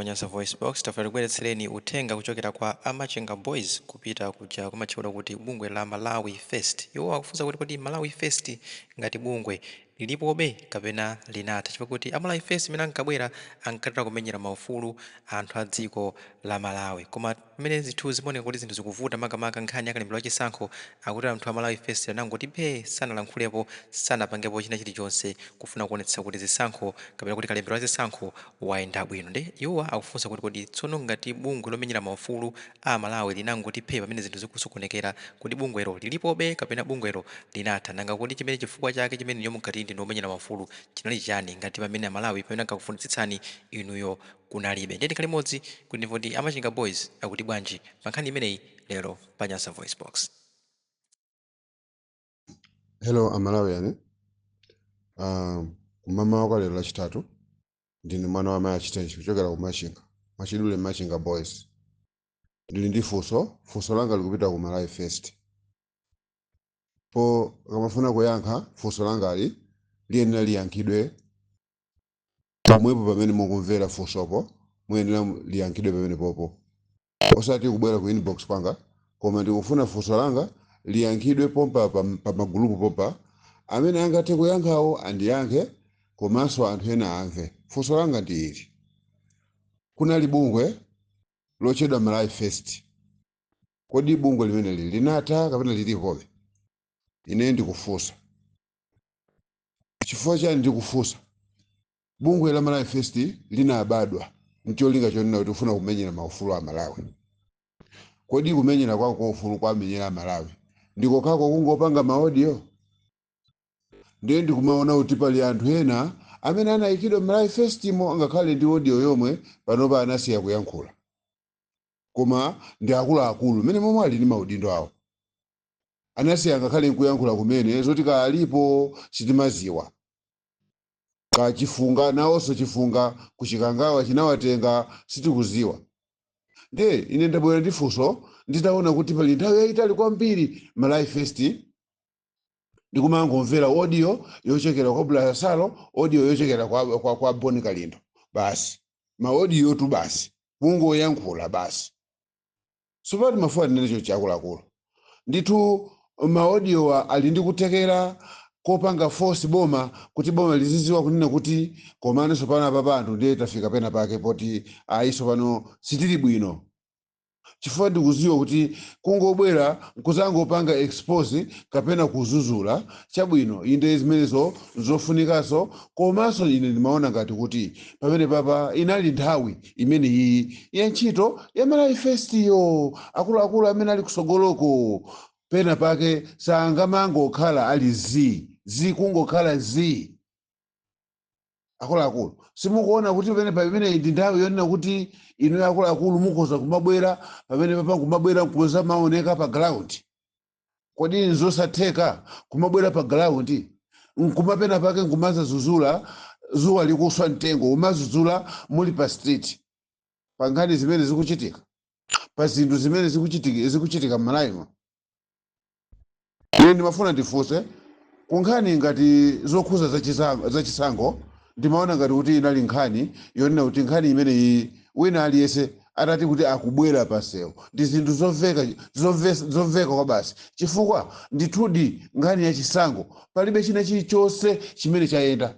Panyasa Voice Box tafuna uthenga kuchokera kwa Amachinga Boys kupita kuja kumatchedwa kuti bungwe la Malawi Fest. Iwo akufunsa kuti kodi Malawi Fest ngati bungwe lilipobe kapena linatha, chifukwa kuti Malawi Fest imene ankabwera ankatera kumenyera maufulu anthu a dziko la Malawi. Koma pamene zinthu zimaoneka kuti zinthu zikuvuta makamaka nkhani ya kalembera chisankho, akuti anthu a Malawi Fest anangoti sanalankhulepo, sanapangepo china chilichonse kufuna kuonetsa kuti zisankho kapena kuti kalembera zisankho wayenda bwino. Ndi iwo akufunsa kuti kodi tsono ngati bungwe lomenyera maufulu a Malawi linangoti pamene zinthu zikusokonekera, kuti bungwelo lilipobe kapena bungwelo linatha, nanga kuti chimene chifukwa chake chimene mukati ndi omenyera maufulu chinali chani ngati pamene Malawi pamene ankakufunitsitsani inuyo kunalibe. Ndi kalimodzi kuti ndivoti Amachinga Boys akuti bwanji pa nkhani imeneyi lero pa Nyasa Voice Box. Hello Amalawian. Mama wako lero lachitatu ndine mwana wa maya chitenji kuchokera ku Machinga, machidule Machinga Boys. Ndili ndi funso langa likupita ku Malawi Fest. Po kamafuna kuyankha funso langa liyenera liyankhidwe pomwepo pamene mukumvera funsopo, muyenera liyankhidwe pamene popo. Osati kubwera ku inbox panga, koma ndikufuna funso langa liyankhidwe pompa pa magulupu pompa, amene angathe kuyankhawo andiyankhe komanso anthu ena amve. Funso langa ndi ili: kunali bungwe lochedwa Malawi Fest, kodi bungwe limene linatha kapena lilipobe? Ine ndikufunsa. Chifukwa chani ndikufunsa? Bungwe la Malawi Fest linabadwa ncholinga chonena kuti ufuna kumenyera maufulu a Malawi. Kodi kumenyera kwako ufulu kwa amenyera a Malawi ndiko kako kungopanga maaudio? Ndiye ndikumaona kuti pali anthu ena amene anayikidwa Malawi Fest mo ngakhale ndi audio yomwe panopa anasiya kuyankhula, koma ndi akuluakulu mene momwe ali ndi maudindo awo. Anasiya ngakhale nkuyankhula kumene zoti kalipo sitimaziwa. Kachifunga nawonso chifunga kuchikangawa chinawatenga sitikuziwa. Ndiye ine ndabwera ndi funso nditaona kuti pali nthawi yayitali kwambiri Malawi Fest ndikumangomvera audio yochokera kwa Bula Salo, audio yochokera kwa Boni Kalindo. Basi maaudio tu basi kungoyankhula basi. Sopati mafuwa ndinecho chakuluakulu. Ndithu maaudio ali ndi kutekera kopanga force boma kuti boma liziziwa kunena kuti komane sopana papa anthu ndiye tafika pena pake poti aiso pano sitili bwino. Chifukwa ndikuziwa kuti kungobwera nkuzangopanga expose kapena kuzuzula chabwino inde zimenezo zofunikaso, komanso ine ndimaona ngati kuti pamene papa inali nthawi imene iyi ya ntchito ya Malawi Fest yo akuluakulu amene ali kusogoloko pena pake sangamangokhala ali zi kungokhala zi. Akuluakulu simukuona kuti pamene ndi nthawi yonena kuti inu akuluakulu mukoza kumabwera pamene papa kumabwera nkuza maoneka pa ground? Kodi nzosatheka kumabwera pa ground nkumapena pake nkumaza zuzula zuwa likuswa mtengo umazuzula muli pa street pa nkhani zimene zikuchitika pa zinthu zimene zikuchitika m'Malawi? Ine ndimafuna ndifunse kunkhani ngati zokhuza zachisankho, ndimaona ngati kuti inali nkhani yonena kuti nkhani imene iyi wina aliyense atati kuti akubwera pasewu ndi zinthu zomveka kwa basi. Chifukwa ndithudi nkhani ya chisankho palibe china chilichonse chimene chayenda,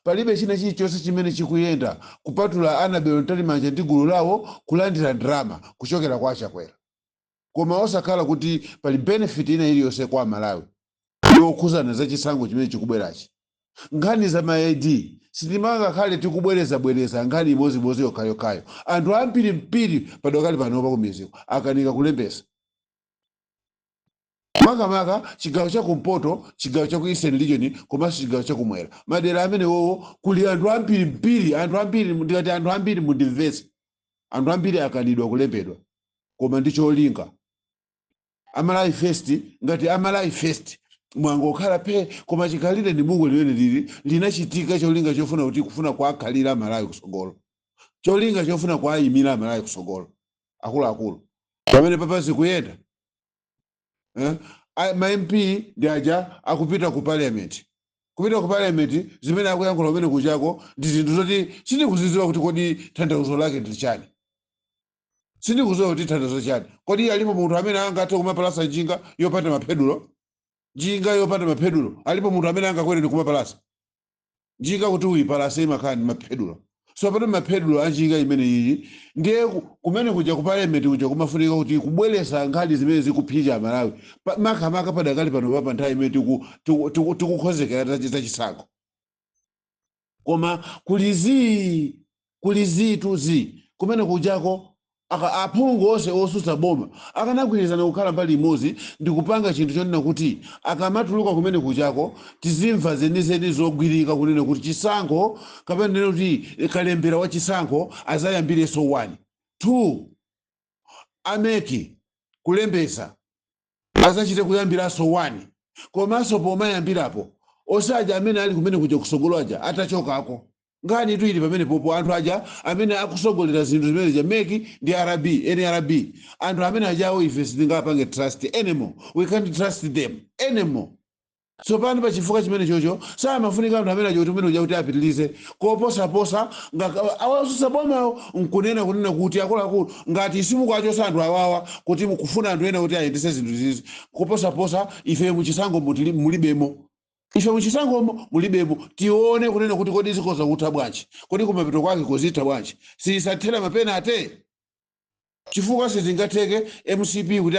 palibe china chilichonse chimene chikuyenda kupatula Anabel Ntalimanja ndi gulu lawo kulandira drama kuchokera kwa Achakwera. Koma osakhala kuti pali benefit ina iliyonse kwa Malawi yokhuzana za chisankho chimene chikubwerachi. Nkhani za ma-ID sitimanga khale tikubwereza nkhani imodzi yokhayo. Anthu ambiri padokali panopa kumiziko akanika kulembesa. Makamaka chigawo chakumpoto, chigawo chaku Eastern Region, komanso chigawo chakumwera. Madera amene wowo kuli anthu ambiri ndikati anthu ambiri mundimvetse. Anthu ambiri akanidwa kulembedwa. Koma ndicholinga Malawi Fest ngati Malawi Fest mwangokhala koma chikalire ndi bungwe limene linachitika cholinga chofuna kuti kufuna kuakhalira Malawi kusogolo, cholinga chofuna kuayimira Malawi kusogolo. Akuluakulu pamene papa zikuyenda ma MP ndi aja akupita ku parliament kupita ku parliament zimene akuyankhula kumene kuchako ndi zinthu zoti sindikuzidziwa kuti kodi tanthauzo lake ndi chani, sindikuziwa kuti tanthauzo chani. Kodi alipo munthu amene angathe kumapalasa njinga yopanda maphedulo? Njinga yopanda maphedulo, alipo munthu amene angakwere ndi kumapalasa njinga kuti uyipalase imakhala ndi maphedulo? So pano maphedulo a njinga imene iyi ndiye kumene kuja ku parliament kuja kumafunika kuti kubweresa nkhani zimene zikuphika Malawi makamaka padakali pano pa nthawi imene tikukhozekera zachisankho. Koma kulizi kumene kujako aphungu onse osusa boma akanagwirizana kukhala mbali imodzi ndi kupanga chinthu chonena kuti akamatuluka kumene kuchako tizimva zenizeni zogwirika kunena kuti chisankho kapena nena kuti kalembera wa chisankho azayambireso 1 2 ameki kulembesa azachite kuyambiraso 1 komanso pomayambirapo osaja amene ali kumene kuja kusogolaja atachokako. Ngani tu ili pamene popo anthu aja amene akusogolera zinthu zimene ja meki ndi NRB anthu amene ajawo ife sitingapange trust anymore, we can't trust them anymore. So pano pa chifukwa chimene chocho samafunika anthu amene aja kumene uja kuti apitilize koposaposa awasusa bomawo nkunena kuti akuluakulu ngati simukwachosa anthu awawa kuti mukufuna anthu ena kuti ayendese zinthu zizi koposaposa ife muchisankho mulibemo. Ife muchisankho mulibemo tione kunena kuti kodi zikoza kutha bwanji, kodi kumapito kwake kozitha bwanji, sisathera mapena ate chifukwa sizingatheke MCP kuti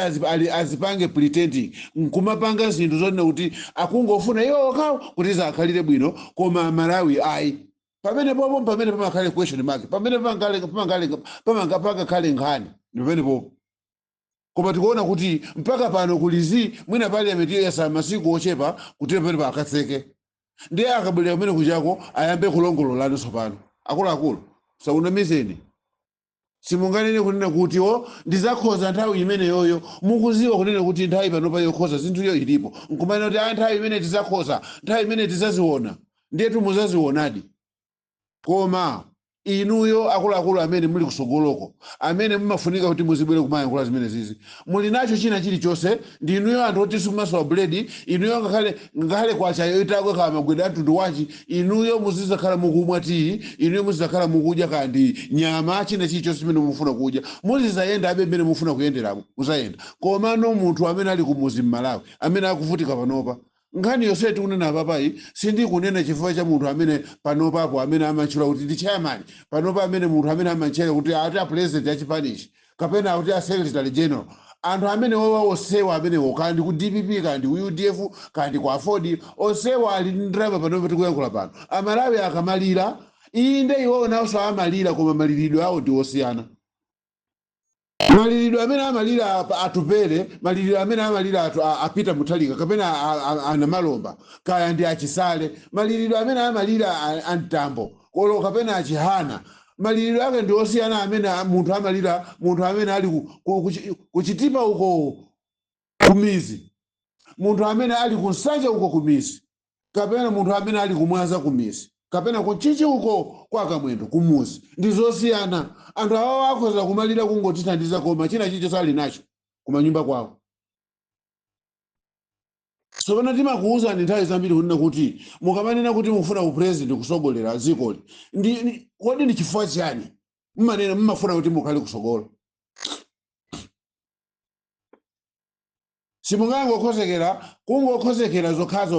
azipange pretending nkumapanga zinthu zonena kuti akungofuna iwo okawo kuti zakhalire bwino koma Malawi ayi pamene popo pamene pamakhale question mark pamene pamakhale nkhani pamene popo. Koma tikuona kuti mpaka pano kulizi mwina parliament yesa masiku ochepa kuti pamene pakatseke ndiye akabwera kumene kuchako ayambe kulongololana tsopano akuluakulu sakunamizeni simunganene kunena kuti ndizakhoza nthawi imene yoyo mukuziwa kunena kuti nthawi panopa yokhoza zinthuyo ilipo nkumanena kuti nthawi imene tizakhoza nthawi imene tizaziona ndiyetu muzazionadi. Koma inuyo akuluakulu amene muli kusogoloko amene mumafunika kuti muzibwere kumayankhula zimene zizi muli nacho china chilichonse ndi inuyo anthu oti simumasowa buledi, inuyo ngakhale kwachayo itakwe kama magwedwe atundu wachi inuyo muzizakhala mukumwa tiyi, inuyo muzizakhala mukudya kandi nyama china chilichonse chimene mufuna kudya muzizayenda abe mmene mufuna kuyenderamo muzayenda. Komano munthu amene ali kumuzi m'Malawi amene akuvutika panopa nkhani yonse tikunena papayi sindikunena chifukwa cha munthu amene panopapo amene amachula kuti ndi chairman panopa amene munthu amene amachera kuti ati a president achipanishi kapena kuti a secretary general anthu amene onsewa amenewo kandi ku DPP kandi ku UDF kandi ku Afodi onsewa ali ndrama panopa tikuyankhula pano. Amalawi akamalira inde iwo nawonso amalira koma maliridwe awo ndi osiyana. Maliridwe amene amalira atupere, maliridwe amene amalira apita Muthalika kapena ana Malomba kaya ndi achisale, maliridwe amene amalira antambo kolo kapena achihana maliridwe ake ndi osiyana amene munthu amalira munthu amene ali kuchitipa uko kumizi, munthu amene ali kunsanja uko kumizi kapena munthu amene ali kumwaza kumizi kapena kuchichi uko kwa Kamwendo kumuzi ndi zosiyana. Anthu awawo akhoza kumalira kungotithandiza koma china chicho sali nacho kumanyumba kwawo. So pano timakuwuzani nthawi zambiri kunena kuti mukamanena kuti mufuna upresident kusogolera dzikoli kodi ndi chifukwa chiyani mmanena mmafuna kuti mukhale kusogolo? Simungangokhozekera kungokhozekera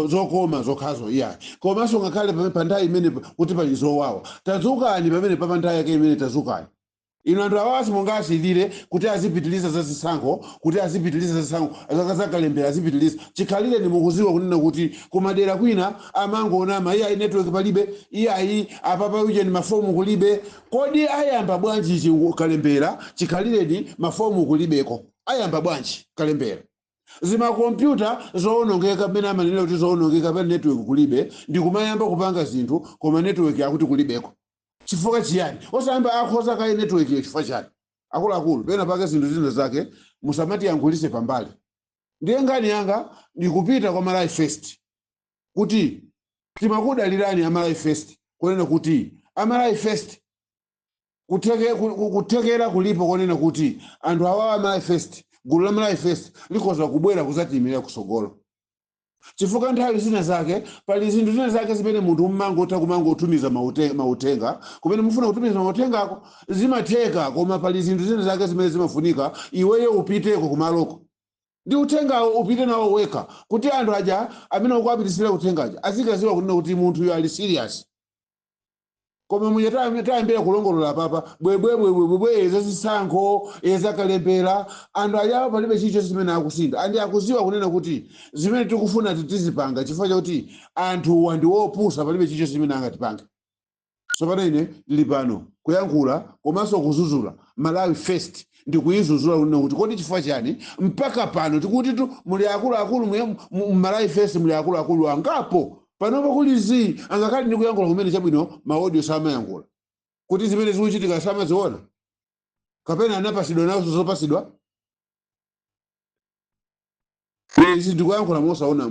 zokoma zokhazo iya komanso ngakhale pa nthawi imene kuti pali zowawa tazukani pamene pa nthawi yake imene tazukani. Inu anthu awawa simungasilire kuti azipitiliza zazisankho kuti azipitiliza zazisankho akazakalembera azipitiliza chikhalire ni mukuziwa kunena kuti kumadera kwina amangoonama iya network palibe iya apapa uje ni mafomu kulibe kodi ayamba bwanji chikalembera chikhalire ni mafomu kulibeko ayamba bwanji kalembera zima kompyuta zoonongeka bena amanena kuti zoonongeka pa network kulibe ndi kumayamba kupanga zinthu koma network yakuti kulibeko chifukwa chiyani osayamba akhoza kai network chifukwa chani akuluakulu pena pake zinthu zina zake musamati yankhulise pambali. Ndiye ngani yanga ndikupita kwa Malawi First kuti timakudalirani Malawi First kunena kuti Malawi First kutekera kulipo kunena kuti anthu awawa Malawi First gulu la Malawi First likhoza kubwera kuzatimira kusogolo chifukwa nthawi zina zake pali zinthu zina zake zimene munthu mmangotha kumangotumiza mautenga kumene mufuna kutumiza mautengako zimatheka, koma pali zinthu zina zake zimene zimafunika iweyo upiteko kumaloko ndi uthengawo upite nawo wekha, kuti anthu aja amene akuapitisira uthengaja azikaziwa kunena kuti munthu uyo ali serious. Koma mwenye tayambira kulongolola papa bwebwebwebwebwe zazisankho ezakalembera anthu ajawo palibe chilichonse zimene akusinda andi akuziwa kunena kuti zimene tikufuna tizipanga chifukwa chakuti anthu ndi opusa, palibe chilichonse zimene angatipange. Tsopano ine ndili pano kuyankhula komanso kuzuzula Malawi First, ndikuyizuzula kunena kuti kodi chifukwa chani mpaka pano tikuti muli akuluakulu mu Malawi First, muli akuluakulu angapo panopo kulizi angakali ndi kuyankhula kumene chabwino maaudio samayankhula kuti zimene zikuchitika samaziona kapena anapasidwa nazo zopasidwa. Izi ndikuyankhula mosaona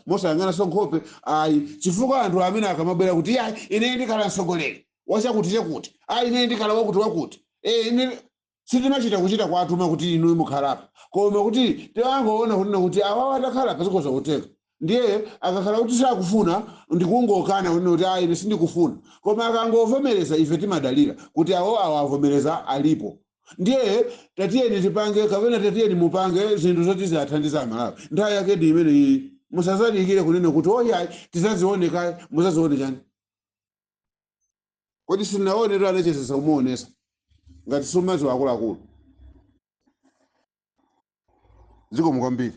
mosayang'ana sonkhope ayi, chifukwa anthu amene akamabwera kuti ayi ine ndikhala mtsogoleri wachakuti chakuti, ayi ine ndikhala wakuti ine sitimachita kuchita kwatuma kuti inu mukhalapo, koma kuti tiwangoona kunena kuti awawo atakhala pazikoza kuteka ndiye akakhala kuti sakufuna ndikungokana kunena kuti ayi ine sindikufuna, koma akangovomereza ife timadalira kuti awo awavomereza alipo. Ndiye tatiyeni tipange kapena tatiyeni mupange zinthu zoti zithandiza Amalawi. Nthawi yake ndi imene iyi, musazadikire kunena kuti oyi tizazione kaye, muzazione chani. Kodi sinaone tu anachezesa kumuonesa ngati sumazi wakuluakulu. Zikomo kwambiri.